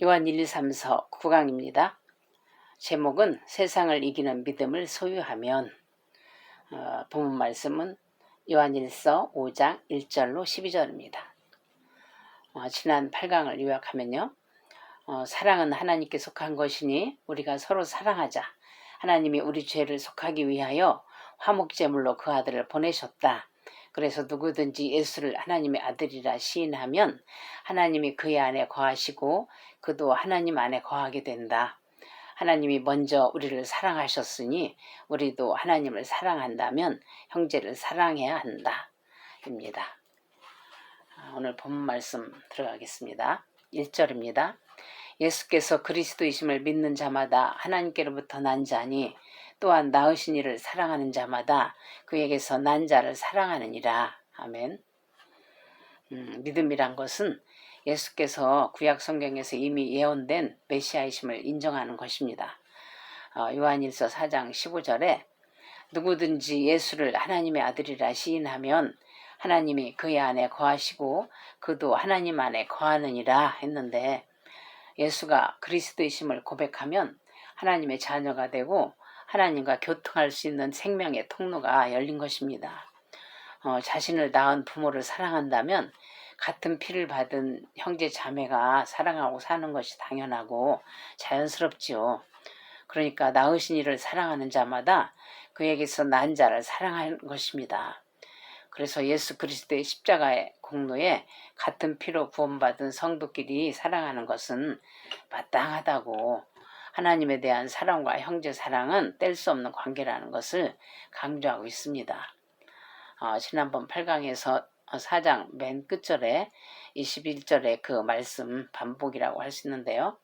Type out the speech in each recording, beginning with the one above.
요한 1, 2, 3서 9강입니다. 제목은 세상을 이기는 믿음을 소유하면. 본문 말씀은 요한 1서 5장 1절로 12절입니다. 지난 8강을 요약하면요. 사랑은 하나님께 속한 것이니 우리가 서로 사랑하자. 하나님이 우리 죄를 속하기 위하여 화목제물로 그 아들을 보내셨다. 그래서 누구든지 예수를 하나님의 아들이라 시인하면 하나님이 그의 안에 거하시고 그도 하나님 안에 거하게 된다. 하나님이 먼저 우리를 사랑하셨으니 우리도 하나님을 사랑한다면 형제를 사랑해야 한다. 입니다. 오늘 본문 말씀 들어가겠습니다. 1절입니다. 예수께서 그리스도이심을 믿는 자마다 하나님께로부터 난 자니 또한 낳으신 이를 사랑하는 자마다 그에게서 난 자를 사랑하느니라. 아멘. 믿음이란 것은 예수께서 구약 성경에서 이미 예언된 메시아이심을 인정하는 것입니다. 요한일서 4장 15절에 누구든지 예수를 하나님의 아들이라 시인하면 하나님이 그의 안에 거하시고 그도 하나님 안에 거하느니라 했는데, 예수가 그리스도이심을 고백하면 하나님의 자녀가 되고 하나님과 교통할 수 있는 생명의 통로가 열린 것입니다. 자신을 낳은 부모를 사랑한다면 같은 피를 받은 형제 자매가 사랑하고 사는 것이 당연하고 자연스럽지요. 그러니까 낳으신 이를 사랑하는 자마다 그에게서 난 자를 사랑하는 것입니다. 그래서 예수 그리스도의 십자가의 공로에 같은 피로 구원받은 성도끼리 사랑하는 것은 마땅하다고, 하나님에 대한 사랑과 형제 사랑은 뗄 수 없는 관계라는 것을 강조하고 있습니다. 지난번 8강에서 4장 맨 끝절에 21절에 그 말씀 반복이라고 할 수 있는데요.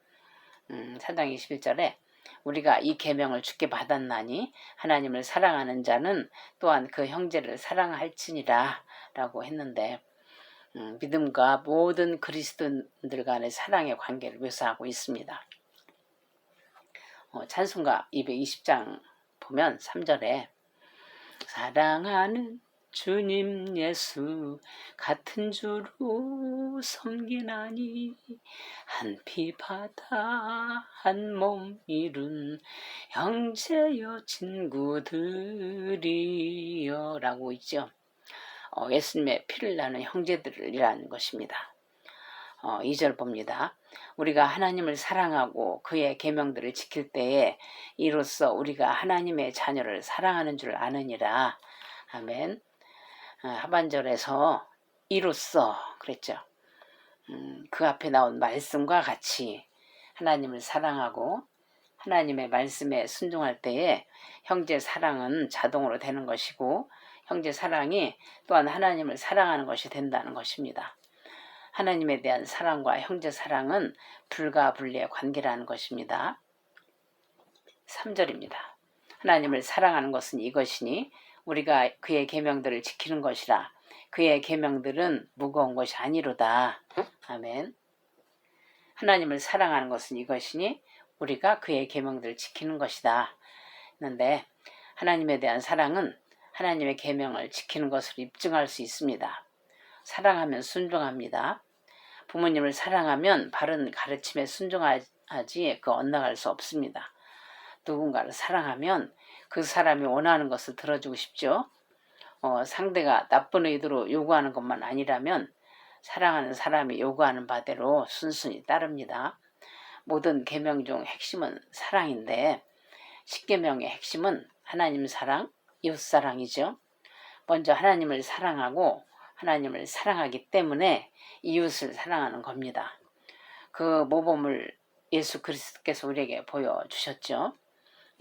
4장 21절에 우리가 이 계명을 주께 받았나니 하나님을 사랑하는 자는 또한 그 형제를 사랑할지니라 라고 했는데, 믿음과 모든 그리스도인들 간의 사랑의 관계를 묘사하고 있습니다. 찬송가 220장 보면 3절에 사랑하는 주님 예수 같은 주로 섬기나니 한 피 바다 한 몸 이룬 형제여 친구들이여 라고 있죠. 예수님의 피를 나눈 형제들이라는 것입니다. 2절 봅니다. 우리가 하나님을 사랑하고 그의 계명들을 지킬 때에 이로써 우리가 하나님의 자녀를 사랑하는 줄 아느니라. 아멘. 하반절에서 이로써 그랬죠. 그 앞에 나온 말씀과 같이 하나님을 사랑하고 하나님의 말씀에 순종할 때에 형제 사랑은 자동으로 되는 것이고 형제 사랑이 또한 하나님을 사랑하는 것이 된다는 것입니다. 하나님에 대한 사랑과 형제 사랑은 불가분리의 관계라는 것입니다. 3절입니다. 하나님을 사랑하는 것은 이것이니 우리가 그의 계명들을 지키는 것이라. 그의 계명들은 무거운 것이 아니로다. 아멘. 하나님을 사랑하는 것은 이것이니 우리가 그의 계명들을 지키는 것이다 했는데, 하나님에 대한 사랑은 하나님의 계명을 지키는 것으로 입증할 수 있습니다. 사랑하면 순종합니다. 부모님을 사랑하면 바른 가르침에 순종하지 엇나갈 수 없습니다. 누군가를 사랑하면 그 사람이 원하는 것을 들어주고 싶죠. 상대가 나쁜 의도로 요구하는 것만 아니라면 사랑하는 사람이 요구하는 바대로 순순히 따릅니다. 모든 계명 중 핵심은 사랑인데 10계명의 핵심은 하나님 사랑, 이웃 사랑이죠. 먼저 하나님을 사랑하고 하나님을 사랑하기 때문에 이웃을 사랑하는 겁니다. 그 모범을 예수 그리스도께서 우리에게 보여주셨죠.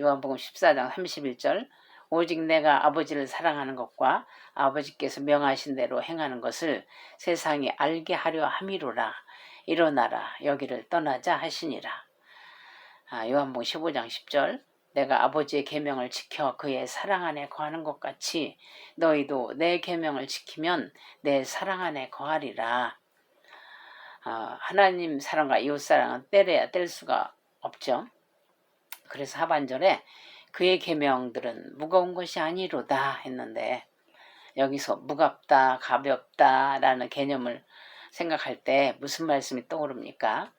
요한복음 14장 31절 오직 내가 아버지를 사랑하는 것과 아버지께서 명하신 대로 행하는 것을 세상이 알게 하려 함이로라. 일어나라 여기를 떠나자 하시니라. 요한복음 15장 10절 내가 아버지의 계명을 지켜 그의 사랑 안에 거하는 것 같이 너희도 내 계명을 지키면 내 사랑 안에 거하리라. 하나님 사랑과 이웃 사랑은 떼려야 뗄 수가 없죠. 그래서 하반절에 그의 계명들은 무거운 것이 아니로다 했는데, 여기서 무겁다 가볍다 라는 개념을 생각할 때 무슨 말씀이 떠오릅니까?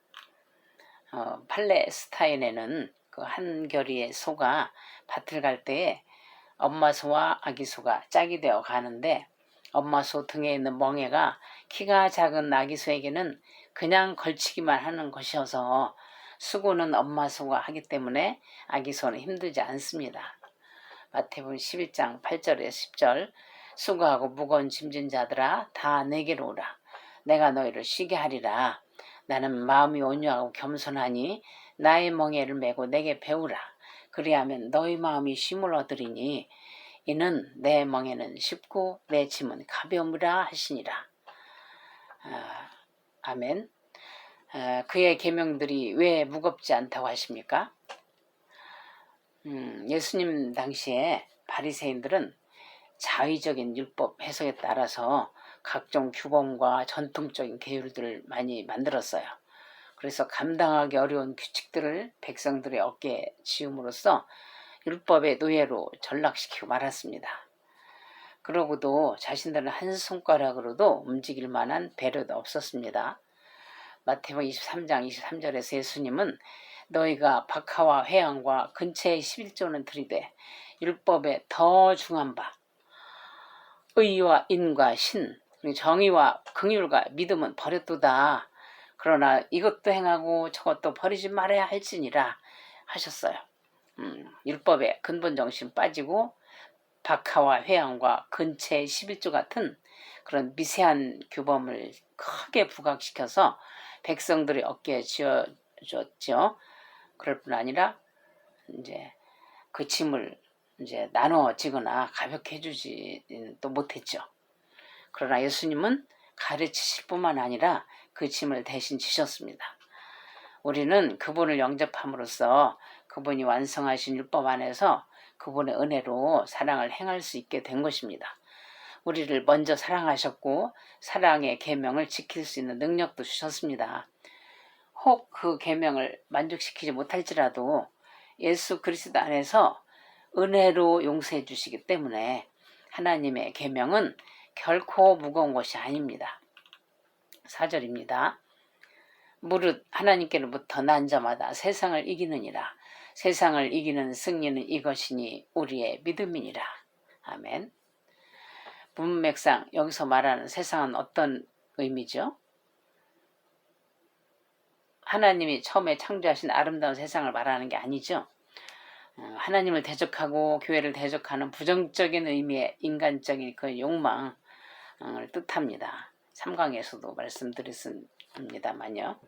팔레스타인에는 그 한 결의의 소가 밭을 갈 때에 엄마 소와 아기 소가 짝이 되어 가는데, 엄마 소 등에 있는 멍에가 키가 작은 아기 소에게는 그냥 걸치기만 하는 것이어서 수고는 엄마 소가 하기 때문에 아기 소는 힘들지 않습니다. 마태복음 11장 8절에 10절, 수고하고 무거운 짐진 자들아 다 내게로 오라. 내가 너희를 쉬게 하리라. 나는 마음이 온유하고 겸손하니 나의 멍에를 메고 내게 배우라. 그리하면 너희 마음이 쉼을 얻으리니 이는 내 멍에는 쉽고 내 짐은 가벼움이라 하시니라. 아멘. 그의 계명들이 왜 무겁지 않다고 하십니까? 예수님 당시에 바리새인들은 자의적인 율법 해석에 따라서 각종 규범과 전통적인 계율들을 많이 만들었어요. 그래서 감당하기 어려운 규칙들을 백성들의 어깨에 지음으로써 율법의 노예로 전락시키고 말았습니다. 그러고도 자신들은 한 손가락으로도 움직일 만한 배려도 없었습니다. 마태복음 23장 23절에서 예수님은 너희가 박하와 회양과 근처의 11조는 들이되 율법에 더 중한 바 의와 인과 신, 정의와 긍휼과 믿음은 버렸도다. 그러나 이것도 행하고 저것도 버리지 말아야 할지니라 하셨어요. 율법의 근본 정신 빠지고 박하와 회양과 근처의 11조 같은 그런 미세한 규범을 크게 부각시켜서 백성들의 어깨에 지어줬죠. 그럴 뿐 아니라 이제 그 짐을 이제 나눠지거나 가볍게 해주지 또 못했죠. 그러나 예수님은 가르치실 뿐만 아니라 그 짐을 대신 지셨습니다. 우리는 그분을 영접함으로써 그분이 완성하신 율법 안에서 그분의 은혜로 사랑을 행할 수 있게 된 것입니다. 우리를 먼저 사랑하셨고 사랑의 계명을 지킬 수 있는 능력도 주셨습니다. 혹 그 계명을 만족시키지 못할지라도 예수 그리스도 안에서 은혜로 용서해 주시기 때문에 하나님의 계명은 결코 무거운 것이 아닙니다. 4절입니다. 무릇 하나님께로부터 난 자마다 세상을 이기느니라. 세상을 이기는 승리는 이것이니 우리의 믿음이니라. 아멘. 문맥상 여기서 말하는 세상은 어떤 의미죠? 하나님이 처음에 창조하신 아름다운 세상을 말하는 게 아니죠. 하나님을 대적하고 교회를 대적하는 부정적인 의미의 인간적인 그 욕망을 뜻합니다. 3강에서도 말씀드렸습니다만요.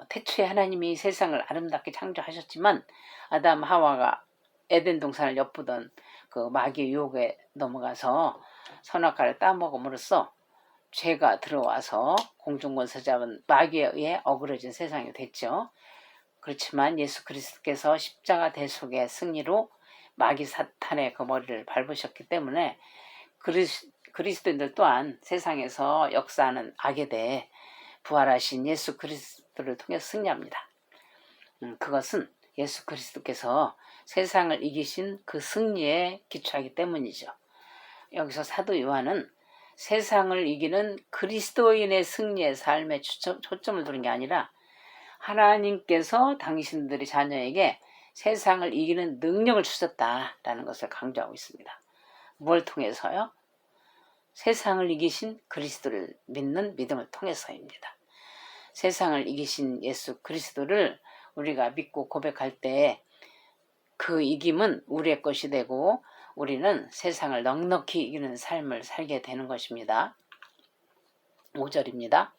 태초에 하나님이 세상을 아름답게 창조하셨지만 아담 하와가 에덴 동산을 엿보던 그 마귀의 유혹에 넘어가서 선악과를 따먹음으로써 죄가 들어와서 공중권세 잡은 마귀에 의해 어그러진 세상이 됐죠. 그렇지만 예수 그리스도께서 십자가 대속의 승리로 마귀 사탄의 그 머리를 밟으셨기 때문에 그리스도인들 또한 세상에서 역사하는 악에 대해 부활하신 예수 그리스도를 통해 승리합니다. 그것은 예수 그리스도께서 세상을 이기신 그 승리에 기초하기 때문이죠. 여기서 사도 요한은 세상을 이기는 그리스도인의 승리의 삶에 초점을 두는 게 아니라 하나님께서 당신들의 자녀에게 세상을 이기는 능력을 주셨다라는 것을 강조하고 있습니다. 뭘 통해서요? 세상을 이기신 그리스도를 믿는 믿음을 통해서입니다. 세상을 이기신 예수 그리스도를 우리가 믿고 고백할 때 그 이김은 우리의 것이 되고 우리는 세상을 넉넉히 이기는 삶을 살게 되는 것입니다. 5절입니다.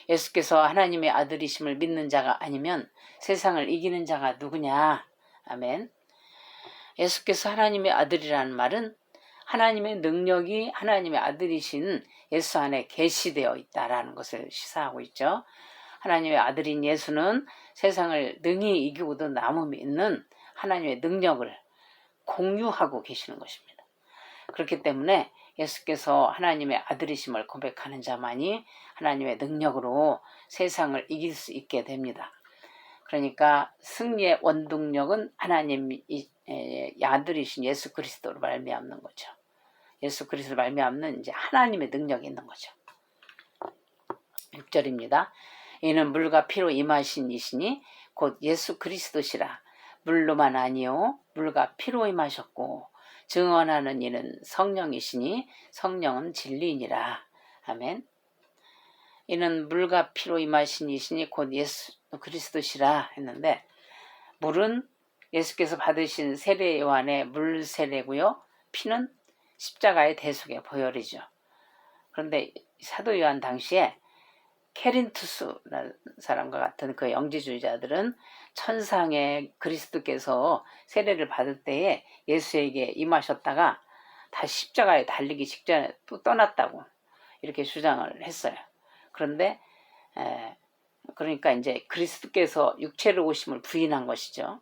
예수께서 하나님의 아들이심을 믿는 자가 아니면 세상을 이기는 자가 누구냐? 아멘. 예수께서 하나님의 아들이라는 말은 하나님의 능력이 하나님의 아들이신 예수 안에 계시되어 있다라는 것을 시사하고 있죠. 하나님의 아들인 예수는 세상을 능히 이기고도 남음이 있는 하나님의 능력을 공유하고 계시는 것입니다. 그렇기 때문에 예수께서 하나님의 아들이심을 고백하는 자만이 하나님의 능력으로 세상을 이길 수 있게 됩니다. 그러니까 승리의 원동력은 하나님의 아들이신 예수 그리스도로 말미암는 거죠. 예수 그리스도로 말미암는 이제 하나님의 능력이 있는 거죠. 6절입니다. 이는 물과 피로 임하신 이시니 곧 예수 그리스도시라. 물로만 아니요 물과 피로 임하셨고 증언하는 이는 성령이시니 성령은 진리이니라. 아멘. 이는 물과 피로 임하신 이시니 곧 예수 그리스도시라 했는데, 물은 예수께서 받으신 세례 요한의 물 세례고요. 피는 십자가의 대속의 보혈이죠. 그런데 사도 요한 당시에 케린투스라는 사람과 같은 그 영지주의자들은 천상의 그리스도께서 세례를 받을 때에 예수에게 임하셨다가 다시 십자가에 달리기 직전에 또 떠났다고 이렇게 주장을 했어요. 그런데 그러니까 이제 그리스도께서 육체로 오심을 부인한 것이죠.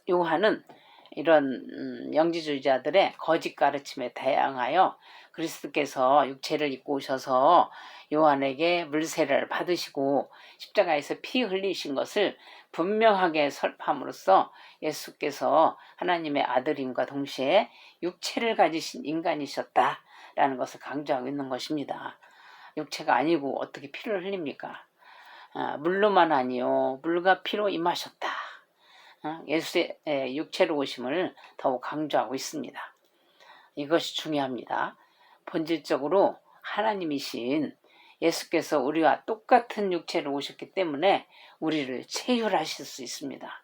요한은 이런 영지주의자들의 거짓 가르침에 대항하여 그리스도께서 육체를 입고 오셔서 요한에게 물세례를 받으시고 십자가에서 피 흘리신 것을 분명하게 설파함으로써 예수께서 하나님의 아들임과 동시에 육체를 가지신 인간이셨다라는 것을 강조하고 있는 것입니다. 육체가 아니고 어떻게 피를 흘립니까? 물로만 아니요 물과 피로 임하셨다. 예수의 육체로 오심을 더욱 강조하고 있습니다. 이것이 중요합니다. 본질적으로 하나님이신 예수께서 우리와 똑같은 육체로 오셨기 때문에 우리를 체휼하실 수 있습니다.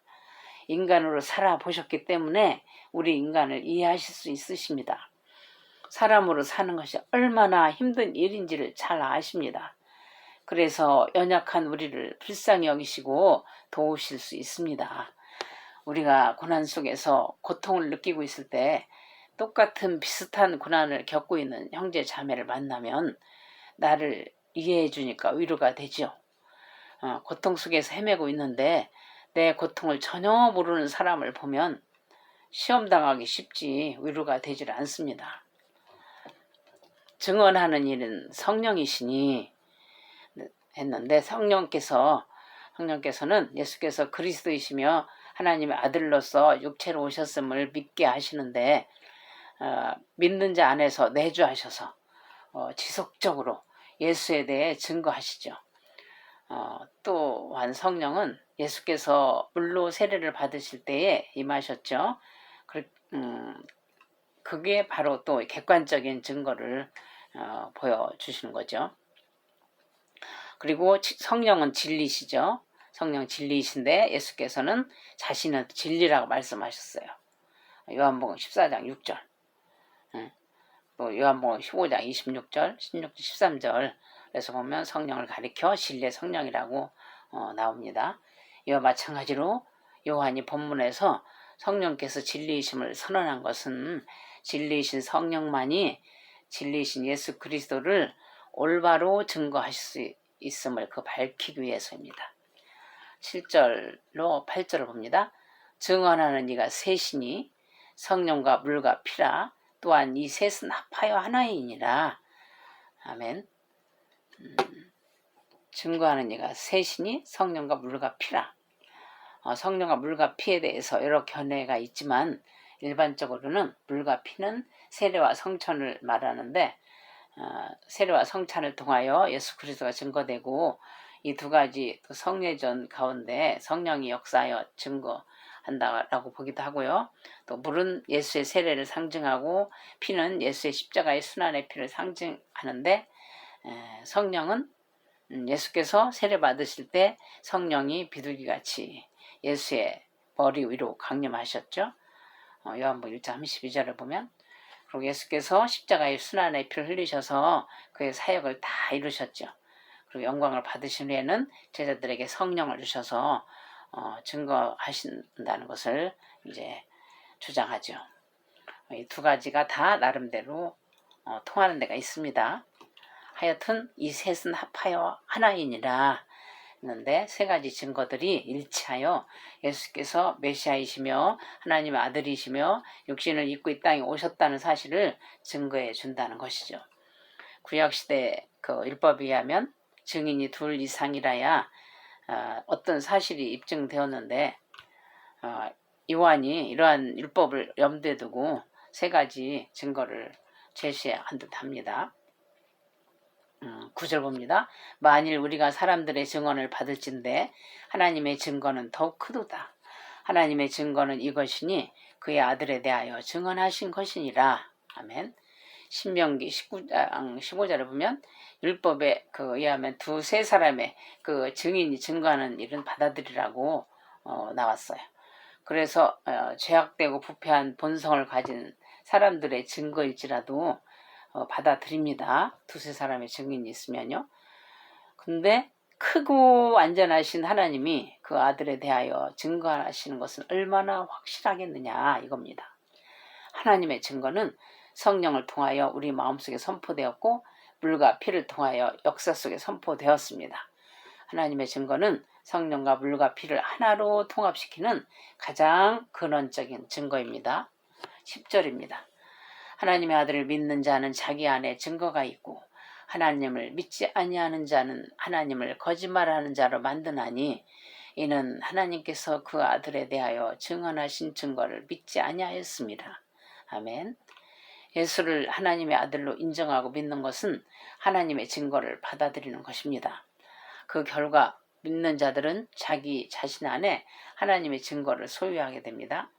인간으로 살아보셨기 때문에 우리 인간을 이해하실 수 있으십니다. 사람으로 사는 것이 얼마나 힘든 일인지를 잘 아십니다. 그래서 연약한 우리를 불쌍히 여기시고 도우실 수 있습니다. 우리가 고난 속에서 고통을 느끼고 있을 때 똑같은 비슷한 고난을 겪고 있는 형제 자매를 만나면 나를 이해해 주니까 위로가 되죠. 고통 속에서 헤매고 있는데 내 고통을 전혀 모르는 사람을 보면 시험당하기 쉽지 위로가 되질 않습니다. 증언하는 일은 성령이시니 했는데, 성령께서는 예수께서 그리스도이시며 하나님의 아들로서 육체로 오셨음을 믿게 하시는데, 믿는 자 안에서 내주하셔서 지속적으로 예수에 대해 증거하시죠. 또한 성령은 예수께서 물로 세례를 받으실 때에 임하셨죠. 그게 바로 또 객관적인 증거를 보여주시는 거죠. 그리고 성령은 진리시죠. 성령 진리이신데 예수께서는 자신은 진리라고 말씀하셨어요. 요한복음 14장 6절, 또 요한복음 15장 26절, 16절, 13절 그래서 보면 성령을 가리켜 진리의 성령이라고 나옵니다. 이와 마찬가지로 요한이 본문에서 성령께서 진리이심을 선언한 것은 진리이신 성령만이 진리이신 예수 그리스도를 올바로 증거하실 수 있음을 밝히기 위해서입니다. 7절로 8절을 봅니다. 증언하는 이가 셋이니 성령과 물과 피라. 또한 이 셋은 합하여 하나이니라. 아멘. 증거하는 이가 셋이니 성령과 물과 피라. 성령과 물과 피에 대해서 여러 견해가 있지만 일반적으로는 물과 피는 세례와 성찬을 말하는데, 세례와 성찬을 통하여 예수 그리스도가 증거되고 이 두 가지 성례전 가운데 성령이 역사하여 증거한다라고 보기도 하고요. 또 물은 예수의 세례를 상징하고 피는 예수의 십자가의 순환의 피를 상징하는데, 성령은 예수께서 세례 받으실 때 성령이 비둘기같이 예수의 머리 위로 강림하셨죠. 요한복음 1장 32절을 보면, 그리고 예수께서 십자가의 순환의 피를 흘리셔서 그의 사역을 다 이루셨죠. 그리고 영광을 받으신 후에는 제자들에게 성령을 주셔서 증거하신다는 것을 이제 주장하죠. 이 두 가지가 다 나름대로 통하는 데가 있습니다. 하여튼 이 셋은 합하여 하나이니라 했는데, 세 가지 증거들이 일치하여 예수께서 메시아이시며 하나님의 아들이시며 육신을 입고 이 땅에 오셨다는 사실을 증거해 준다는 것이죠. 구약시대 그 율법에 의하면 증인이 둘 이상이라야 어떤 사실이 입증되었는데, 요한이 이러한 율법을 염두에 두고 세 가지 증거를 제시한 듯합니다. 9절 봅니다. 만일 우리가 사람들의 증언을 받을진대 하나님의 증거는 더욱 크도다. 하나님의 증거는 이것이니 그의 아들에 대하여 증언하신 것이니라. 아멘. 신명기 19장 15절에 보면 율법에 의하면 두세 사람의 그 증인이 증거하는 일은 받아들이라고 나왔어요. 그래서 죄악되고 부패한 본성을 가진 사람들의 증거일지라도 받아들입니다. 두세 사람의 증인이 있으면요. 근데 크고 완전하신 하나님이 그 아들에 대하여 증거하시는 것은 얼마나 확실하겠느냐 이겁니다. 하나님의 증거는 성령을 통하여 우리 마음속에 선포되었고 물과 피를 통하여 역사 속에 선포되었습니다. 하나님의 증거는 성령과 물과 피를 하나로 통합시키는 가장 근원적인 증거입니다. 10절입니다. 하나님의 아들을 믿는 자는 자기 안에 증거가 있고 하나님을 믿지 아니하는 자는 하나님을 거짓말하는 자로 만드나니 이는 하나님께서 그 아들에 대하여 증언하신 증거를 믿지 아니하였습니다. 아멘. 예수를 하나님의 아들로 인정하고 믿는 것은 하나님의 증거를 받아들이는 것입니다. 그 결과 믿는 자들은 자기 자신 안에 하나님의 증거를 소유하게 됩니다.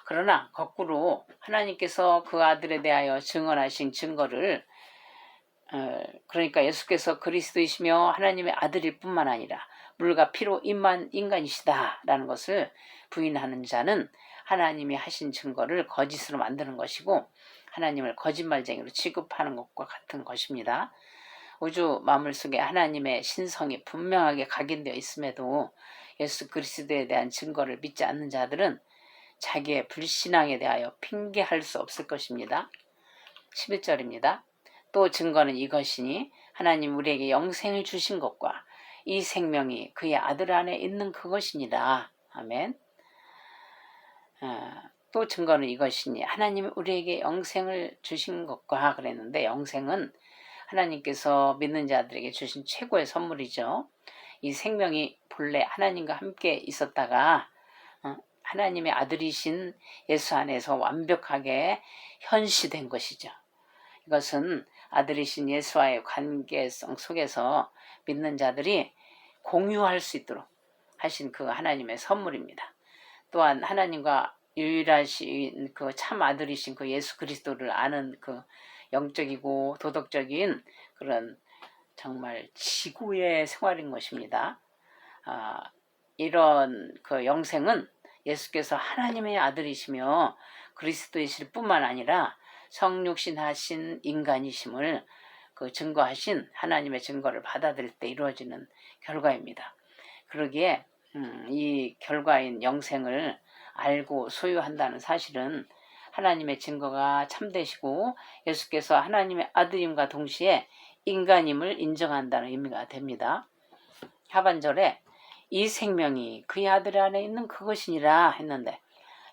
그러나 거꾸로 하나님께서 그 아들에 대하여 증언하신 증거를 그러니까 예수께서 그리스도이시며 하나님의 아들일 뿐만 아니라 물과 피로 임한 인간이시다 라는 것을 부인하는 자는 하나님이 하신 증거를 거짓으로 만드는 것이고 하나님을 거짓말쟁이로 취급하는 것과 같은 것입니다. 우주 만물 속에 하나님의 신성이 분명하게 각인되어 있음에도 예수 그리스도에 대한 증거를 믿지 않는 자들은 자기의 불신앙에 대하여 핑계할 수 없을 것입니다. 11절입니다. 또 증거는 이것이니 하나님 우리에게 영생을 주신 것과 이 생명이 그의 아들 안에 있는 그것이니라. 아멘. 또 증거는 이것이니 하나님 우리에게 영생을 주신 것과 그랬는데 영생은 하나님께서 믿는 자들에게 주신 최고의 선물이죠. 이 생명이 본래 하나님과 함께 있었다가 하나님의 아들이신 예수 안에서 완벽하게 현시된 것이죠. 이것은 아들이신 예수와의 관계성 속에서 믿는 자들이 공유할 수 있도록 하신 그 하나님의 선물입니다. 또한 하나님과 유일하신 그 참 아들이신 그 예수 그리스도를 아는 그 영적이고 도덕적인 그런 정말 지구의 생활인 것입니다. 이런 그 영생은 예수께서 하나님의 아들이시며 그리스도이실 뿐만 아니라 성육신하신 인간이심을 그 증거하신 하나님의 증거를 받아들일 때 이루어지는 결과입니다. 그러기에 이 결과인 영생을 알고 소유한다는 사실은 하나님의 증거가 참되시고 예수께서 하나님의 아들임과 동시에 인간임을 인정한다는 의미가 됩니다. 하반절에 이 생명이 그의 아들 안에 있는 그것이니라 했는데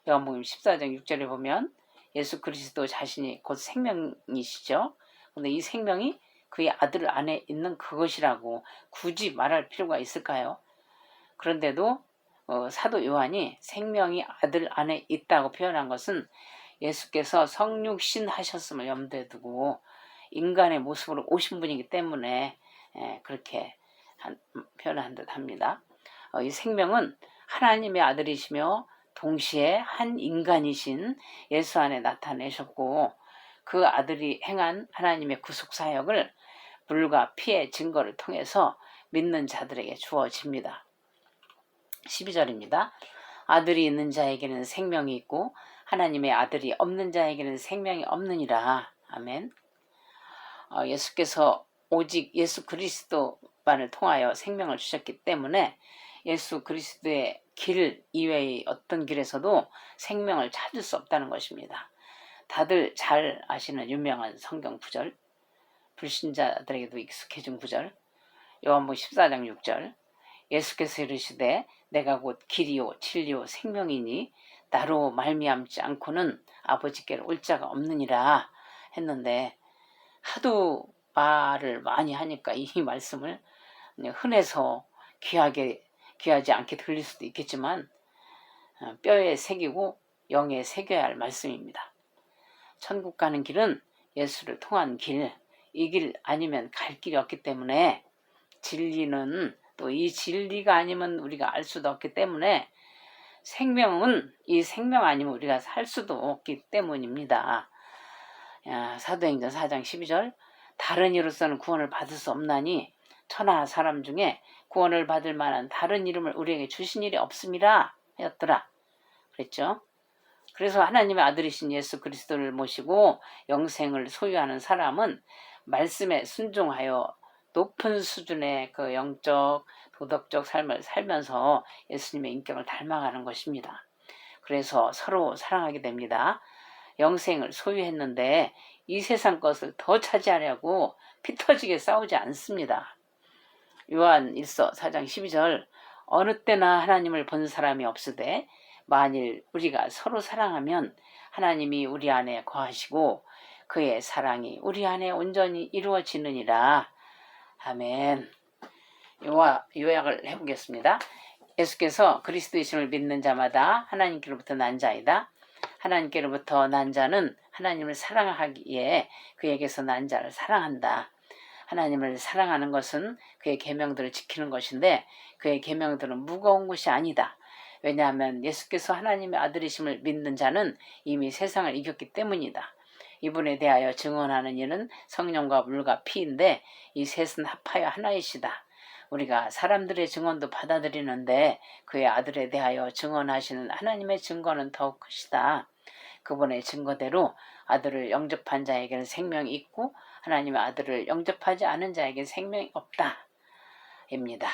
요한복음 14장 6절에 보면 예수 그리스도 자신이 곧 생명이시죠. 그런데 이 생명이 그의 아들 안에 있는 그것이라고 굳이 말할 필요가 있을까요? 그런데도 사도 요한이 생명이 아들 안에 있다고 표현한 것은 예수께서 성육신 하셨음을 염두에 두고 인간의 모습으로 오신 분이기 때문에 그렇게 표현한 듯 합니다. 이 생명은 하나님의 아들이시며 동시에 한 인간이신 예수 안에 나타내셨고 그 아들이 행한 하나님의 구속사역을 물과 피의 증거를 통해서 믿는 자들에게 주어집니다. 12절입니다. 아들이 있는 자에게는 생명이 있고 하나님의 아들이 없는 자에게는 생명이 없느니라. 아멘. 예수께서 오직 예수 그리스도만을 통하여 생명을 주셨기 때문에 예수 그리스도의 길 이외의 어떤 길에서도 생명을 찾을 수 없다는 것입니다. 다들 잘 아시는 유명한 성경 구절, 불신자들에게도 익숙해진 구절, 요한복음 14장 6절, 예수께서 이르시되 내가 곧 길이요 진리요 생명이니 나로 말미암지 않고는 아버지께로 올 자가 없느니라 했는데 하도 말을 많이 하니까 이 말씀을 흔해서 귀하지 않게 들릴 수도 있겠지만 뼈에 새기고 영에 새겨야 할 말씀입니다. 천국 가는 길은 예수를 통한 길, 이 길 아니면 갈 길이 없기 때문에 진리는 또 이 진리가 아니면 우리가 알 수도 없기 때문에 생명은 이 생명 아니면 우리가 살 수도 없기 때문입니다. 사도행전 4장 12절 다른 이로서는 구원을 받을 수 없나니 천하 사람 중에 구원을 받을 만한 다른 이름을 우리에게 주신 일이 없음이라 하였더라 그랬죠. 그래서 하나님의 아들이신 예수 그리스도를 모시고 영생을 소유하는 사람은 말씀에 순종하여 높은 수준의 그 영적 도덕적 삶을 살면서 예수님의 인격을 닮아가는 것입니다. 그래서 서로 사랑하게 됩니다. 영생을 소유했는데 이 세상 것을 더 차지하려고 피터지게 싸우지 않습니다. 요한 1서 4장 12절 어느 때나 하나님을 본 사람이 없으되 만일 우리가 서로 사랑하면 하나님이 우리 안에 거하시고 그의 사랑이 우리 안에 온전히 이루어지느니라. 아멘. 요약을 해보겠습니다. 예수께서 그리스도이심을 믿는 자마다 하나님께로부터 난 자이다. 하나님께로부터 난 자는 하나님을 사랑하기에 그에게서 난 자를 사랑한다. 하나님을 사랑하는 것은 그의 계명들을 지키는 것인데 그의 계명들은 무거운 것이 아니다. 왜냐하면 예수께서 하나님의 아들이심을 믿는 자는 이미 세상을 이겼기 때문이다. 이분에 대하여 증언하는 이는 성령과 물과 피인데 이 셋은 합하여 하나이시다. 우리가 사람들의 증언도 받아들이는데 그의 아들에 대하여 증언하시는 하나님의 증거는 더욱 크시다. 그분의 증거대로 아들을 영접한 자에게는 생명이 있고 하나님의 아들을 영접하지 않은 자에게는 생명이 없다. 입니다.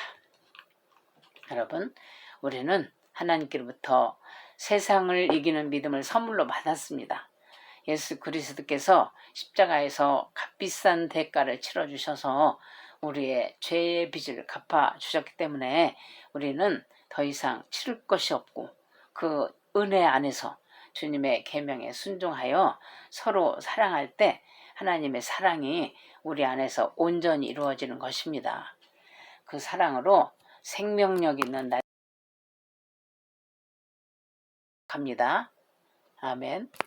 여러분, 우리는 하나님께로부터 세상을 이기는 믿음을 선물로 받았습니다. 예수 그리스도께서 십자가에서 값비싼 대가를 치러주셔서 우리의 죄의 빚을 갚아주셨기 때문에 우리는 더 이상 치를 것이 없고 그 은혜 안에서 주님의 계명에 순종하여 서로 사랑할 때 하나님의 사랑이 우리 안에서 온전히 이루어지는 것입니다. 그 사랑으로 생명력 있는 날 갑니다. 아멘.